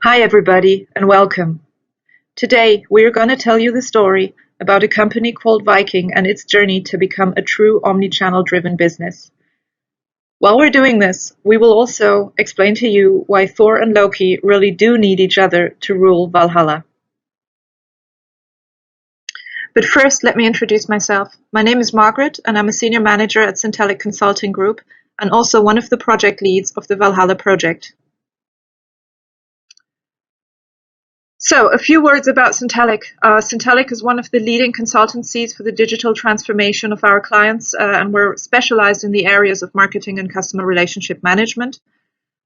Hi everybody and welcome. Today we are going to tell you the story about a company called Viking and its journey to become a true omnichannel driven business. While we're doing this, we will also explain to you why Thor and Loki really do need each other to rule Valhalla. But first, let me introduce myself. My name is Margaret and I'm a senior manager at Cintellic Consulting Group and also one of the project leads of the Valhalla project. So, a few words about Cintellic. Cintellic is one of the leading consultancies for the digital transformation of our clients, and we're specialized in the areas of marketing and customer relationship management.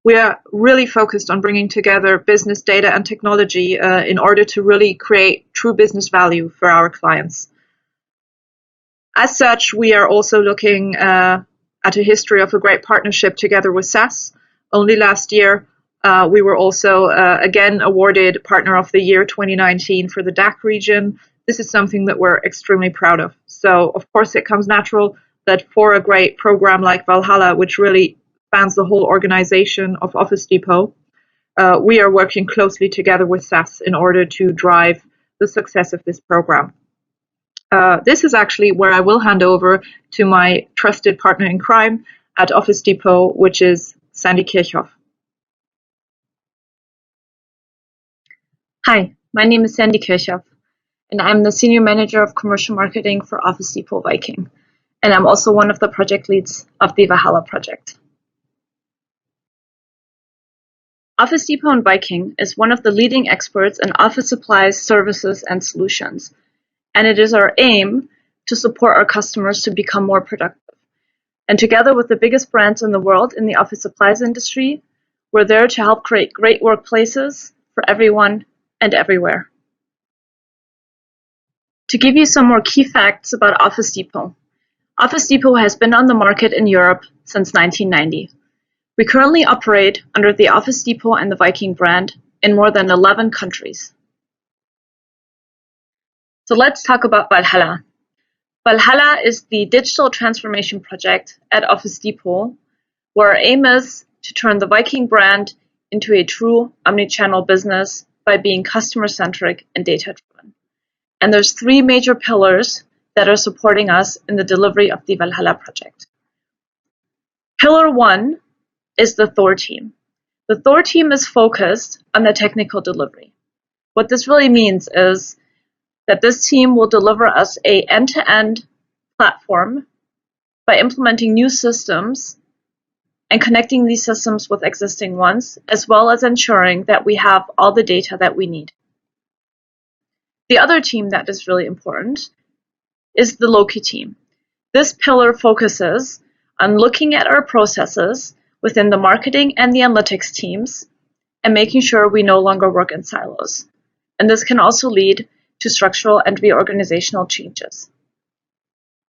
We are really focused on bringing together business data and technology in order to really create true business value for our clients. As such, we are also looking at a history of a great partnership together with SAS. Only last year, we were also again awarded Partner of the Year 2019 for the DACH region. This is something that we're extremely proud of. So, of course, it comes natural that for a great program like Valhalla, which really spans the whole organization of Office Depot, we are working closely together with SAS in order to drive the success of this program. This is actually where I will hand over to my trusted partner in crime at Office Depot, which is Sandy Kirchhoff. Hi, my name is Sandy Kirchhoff, and I'm the Senior Manager of Commercial Marketing for Office Depot Viking, and I'm also one of the project leads of the Valhalla project. Office Depot and Viking is one of the leading experts in office supplies, services, and solutions, and it is our aim to support our customers to become more productive. And together with the biggest brands in the world in the office supplies industry, we're there to help create great workplaces for everyone and everywhere. To give you some more key facts about Office Depot. Office Depot has been on the market in Europe since 1990. We currently operate under the Office Depot and the Viking brand in more than 11 countries. So let's talk about Valhalla. Valhalla is the digital transformation project at Office Depot, where our aim is to turn the Viking brand into a true omnichannel business by being customer-centric and data-driven. And there's three major pillars that are supporting us in the delivery of the Valhalla project. Pillar one is the Thor team. The Thor team is focused on the technical delivery. What this really means is that this team will deliver us an end-to-end platform by implementing new systems and connecting these systems with existing ones, as well as ensuring that we have all the data that we need. The other team that is really important is the Loki team. This pillar focuses on looking at our processes within the marketing and the analytics teams and making sure we no longer work in silos. And this can also lead to structural and reorganizational changes.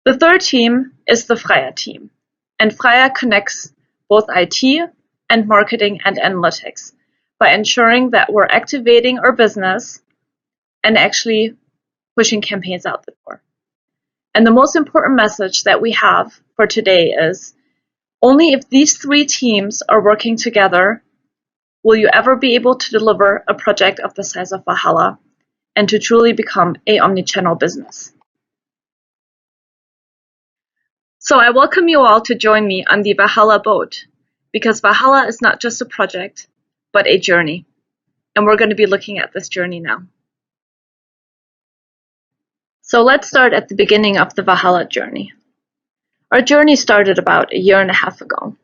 The third team is the Freya team, and Freya connects both IT and marketing and analytics by ensuring that we're activating our business and actually pushing campaigns out the door. And the most important message that we have for today is only if these three teams are working together will you ever be able to deliver a project of the size of Valhalla and to truly become an omnichannel business. So I welcome you all to join me on the Valhalla boat, because Valhalla is not just a project, but a journey. And we're going to be looking at this journey now. So let's start at the beginning of the Valhalla journey. Our journey started about a year and a half ago.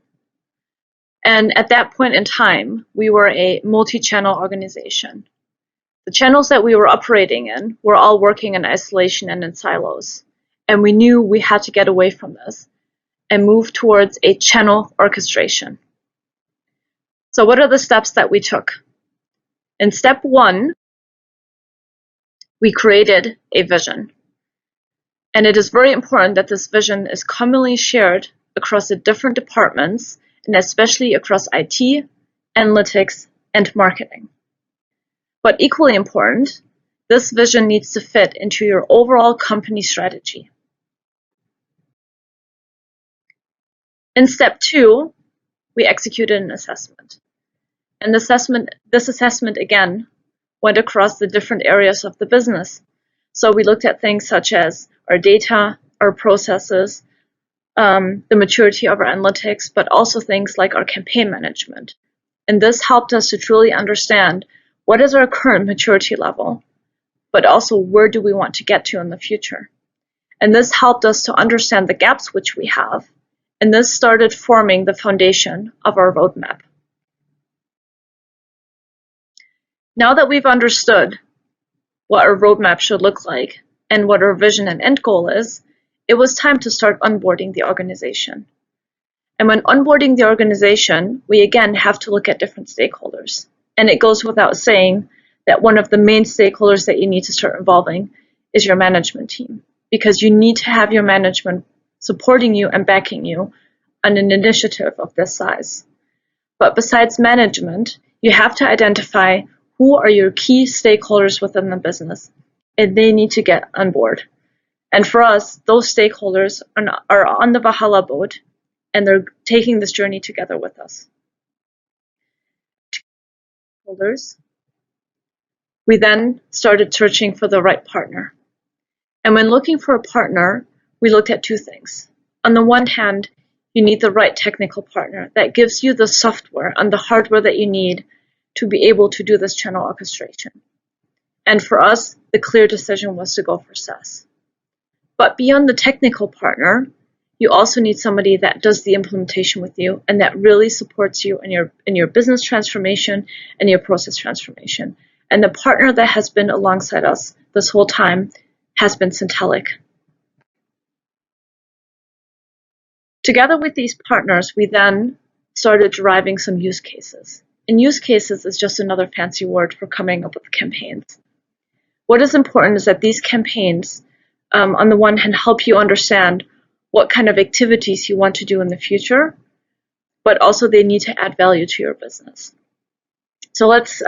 And at that point in time, we were a multi-channel organization. The channels that we were operating in were all working in isolation and in silos. And we knew we had to get away from this and move towards a channel orchestration. So what are the steps that we took? In step one, we created a vision. And it is very important that this vision is commonly shared across the different departments and especially across IT, analytics, and marketing. But equally important, this vision needs to fit into your overall company strategy. In step two, we executed an assessment. And this assessment again went across the different areas of the business. So we looked at things such as our data, our processes, the maturity of our analytics, but also things like our campaign management. And this helped us to truly understand what is our current maturity level, but also where do we want to get to in the future. And this helped us to understand the gaps which we have, and this started forming the foundation of our roadmap. Now that we've understood what our roadmap should look like and what our vision and end goal is, it was time to start onboarding the organization. And when onboarding the organization, we again have to look at different stakeholders. And it goes without saying that one of the main stakeholders that you need to start involving is your management team, because you need to have your management supporting you and backing you on an initiative of this size. But besides management, you have to identify who are your key stakeholders within the business, and they need to get on board. And for us, those stakeholders are on the Valhalla boat, and they're taking this journey together with us. We then started searching for the right partner. And when looking for a partner, we looked at two things. On the one hand, you need the right technical partner that gives you the software and the hardware that you need to be able to do this channel orchestration. And for us, the clear decision was to go for SAS. But beyond the technical partner, you also need somebody that does the implementation with you and that really supports you in your business transformation and your process transformation. And the partner that has been alongside us this whole time has been Cintellic. Together with these partners, we then started deriving some use cases. And use cases is just another fancy word for coming up with campaigns. What is important is that these campaigns, on the one hand, help you understand what kind of activities you want to do in the future, but also they need to add value to your business. So let's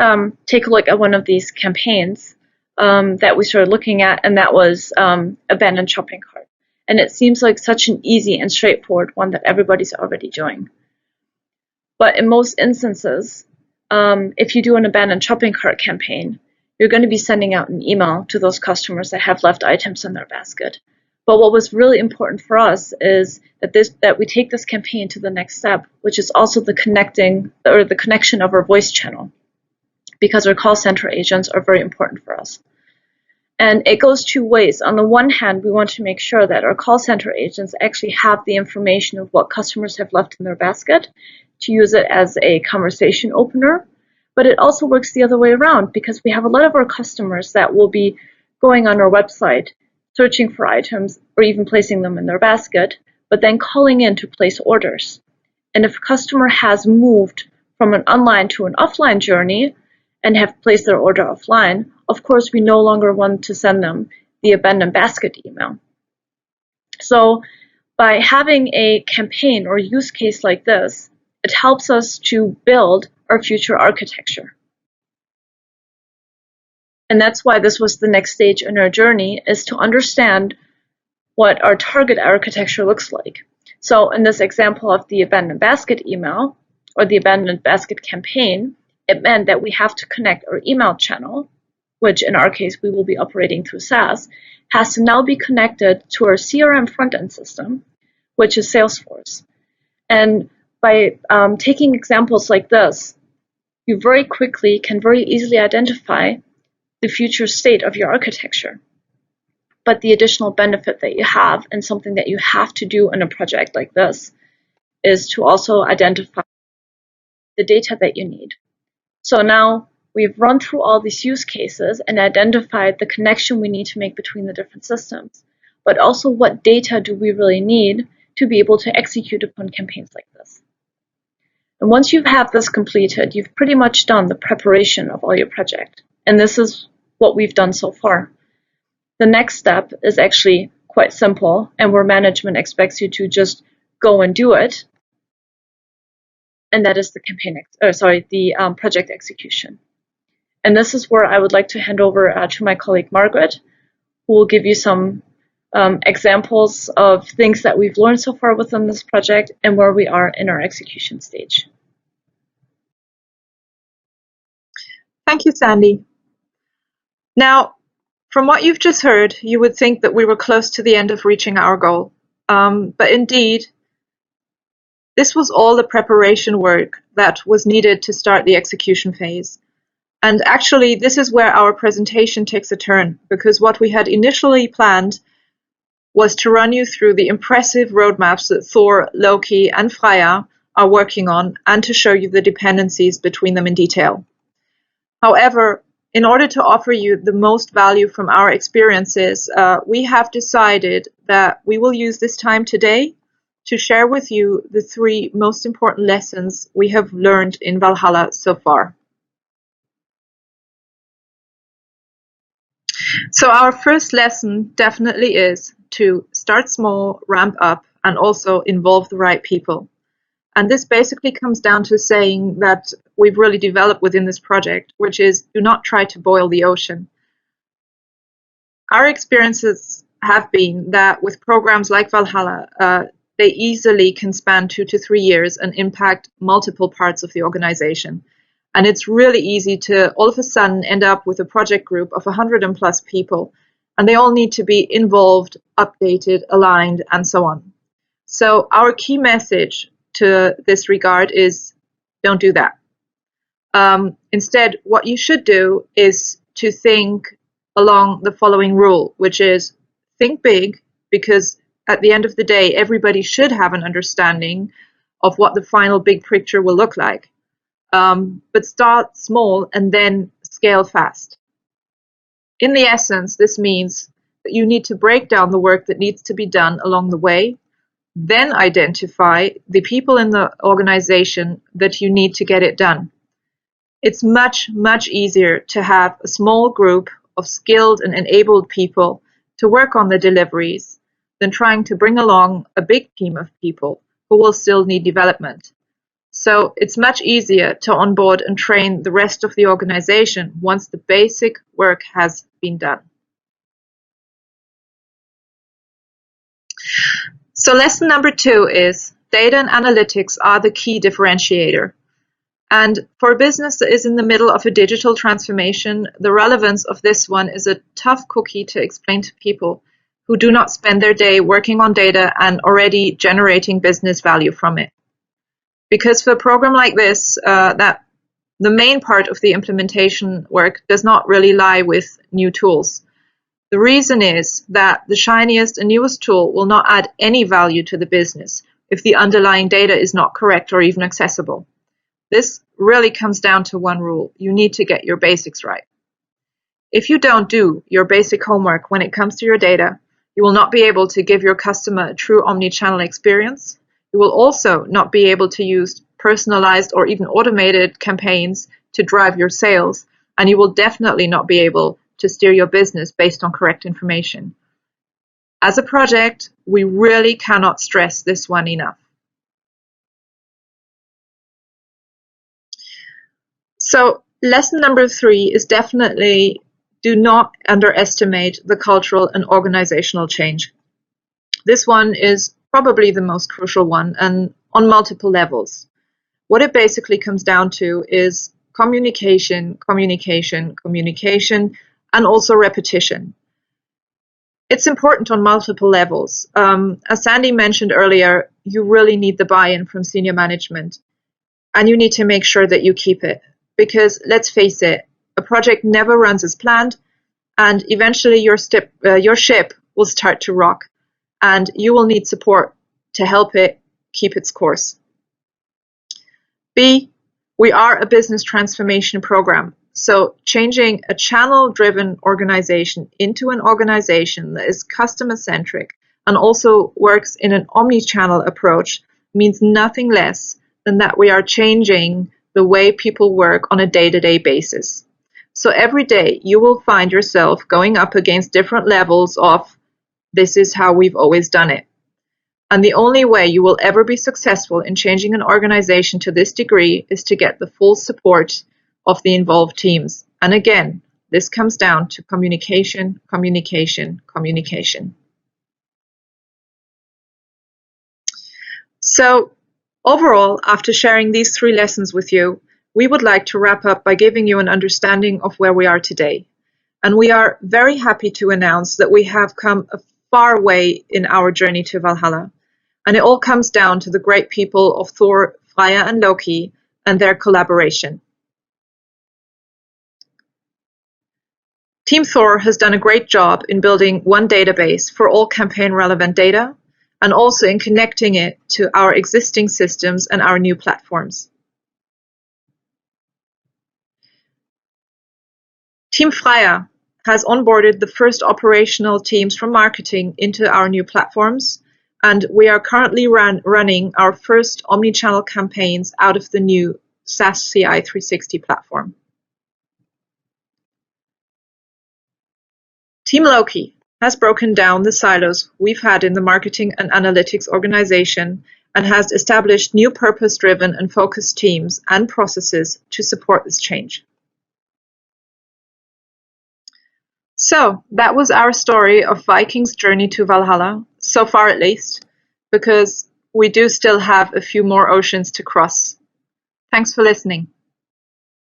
take a look at one of these campaigns that we started looking at, and that was abandoned shopping cart. And it seems like such an easy and straightforward one that everybody's already doing. But in most instances, if you do an abandoned shopping cart campaign, you're going to be sending out an email to those customers that have left items in their basket. But what was really important for us is that we take this campaign to the next step, which is also the connection of our voice channel, because our call center agents are very important for us. And it goes two ways. On the one hand, we want to make sure that our call center agents actually have the information of what customers have left in their basket to use it as a conversation opener. But it also works the other way around, because we have a lot of our customers that will be going on our website, searching for items, or even placing them in their basket, but then calling in to place orders. And if a customer has moved from an online to an offline journey and have placed their order offline, of course, we no longer want to send them the abandoned basket email. So by having a campaign or use case like this, it helps us to build our future architecture. And that's why this was the next stage in our journey, is to understand what our target architecture looks like. So in this example of the abandoned basket email or the abandoned basket campaign, it meant that we have to connect our email channel, which in our case we will be operating through SAS, has to now be connected to our CRM front-end system, which is Salesforce. And by taking examples like this, you very quickly can very easily identify the future state of your architecture. But the additional benefit that you have, and something that you have to do in a project like this, is to also identify the data that you need. So now we've run through all these use cases and identified the connection we need to make between the different systems, but also what data do we really need to be able to execute upon campaigns like this. And once you have this completed, you've pretty much done the preparation of all your project. And this is what we've done so far. The next step is actually quite simple, and where management expects you to just go and do it. And that is the project execution. And this is where I would like to hand over to my colleague Margaret, who will give you some examples of things that we've learned so far within this project and where we are in our execution stage. Thank you, Sandy. Now, from what you've just heard, you would think that we were close to the end of reaching our goal. But indeed, this was all the preparation work that was needed to start the execution phase. And actually, this is where our presentation takes a turn, because what we had initially planned was to run you through the impressive roadmaps that Thor, Loki, and Freya are working on, and to show you the dependencies between them in detail. However, in order to offer you the most value from our experiences, we have decided that we will use this time today to share with you the 3 most important lessons we have learned in Valhalla so far. So our first lesson definitely is to start small, ramp up, and also involve the right people. And this basically comes down to saying that we've really developed within this project, which is do not try to boil the ocean. Our experiences have been that with programs like Valhalla, they easily can span 2 to 3 years and impact multiple parts of the organization. And it's really easy to all of a sudden end up with a project group of 100 and plus people, and they all need to be involved, updated, aligned, and so on. So our key message to this regard is don't do that. Instead, what you should do is to think along the following rule, which is think big, because at the end of the day, everybody should have an understanding of what the final big picture will look like. But start small and then scale fast. In the essence, this means that you need to break down the work that needs to be done along the way, then identify the people in the organization that you need to get it done. It's much, much easier to have a small group of skilled and enabled people to work on the deliveries than trying to bring along a big team of people who will still need development. So it's much easier to onboard and train the rest of the organization once the basic work has been done. So lesson number 2 is data and analytics are the key differentiator. And for a business that is in the middle of a digital transformation, the relevance of this one is a tough cookie to explain to people who do not spend their day working on data and already generating business value from it. Because for a program like this, that the main part of the implementation work does not really lie with new tools. The reason is that the shiniest and newest tool will not add any value to the business if the underlying data is not correct or even accessible. This really comes down to one rule. You need to get your basics right. If you don't do your basic homework when it comes to your data, you will not be able to give your customer a true omnichannel experience. You will also not be able to use personalized or even automated campaigns to drive your sales, and you will definitely not be able to steer your business based on correct information. As a project, we really cannot stress this one enough. So lesson number 3 is definitely do not underestimate the cultural and organizational change. This one is probably the most crucial one, and on multiple levels. What it basically comes down to is communication, communication, communication, and also repetition. It's important on multiple levels. As Sandy mentioned earlier, you really need the buy-in from senior management, and you need to make sure that you keep it. Because let's face it, a project never runs as planned, and eventually your ship will start to rock. And you will need support to help it keep its course. B, we are a business transformation program. So changing a channel-driven organization into an organization that is customer-centric and also works in an omni-channel approach means nothing less than that we are changing the way people work on a day-to-day basis. So every day you will find yourself going up against different levels of this is how we've always done it. And the only way you will ever be successful in changing an organization to this degree is to get the full support of the involved teams. And again, this comes down to communication, communication, communication. So overall, after sharing these 3 lessons with you, we would like to wrap up by giving you an understanding of where we are today. And we are very happy to announce that we have come a far way in our journey to Valhalla. And it all comes down to the great people of Thor, Freya, and Loki and their collaboration. Team Thor has done a great job in building one database for all campaign-relevant data, and also in connecting it to our existing systems and our new platforms. Team Freya has onboarded the first operational teams from marketing into our new platforms, and we are currently running our first omnichannel campaigns out of the new SAS CI 360 platform. Team Loki has broken down the silos we've had in the marketing and analytics organization and has established new purpose-driven and focused teams and processes to support this change. So that was our story of Viking's journey to Valhalla, so far at least, because we do still have a few more oceans to cross. Thanks for listening.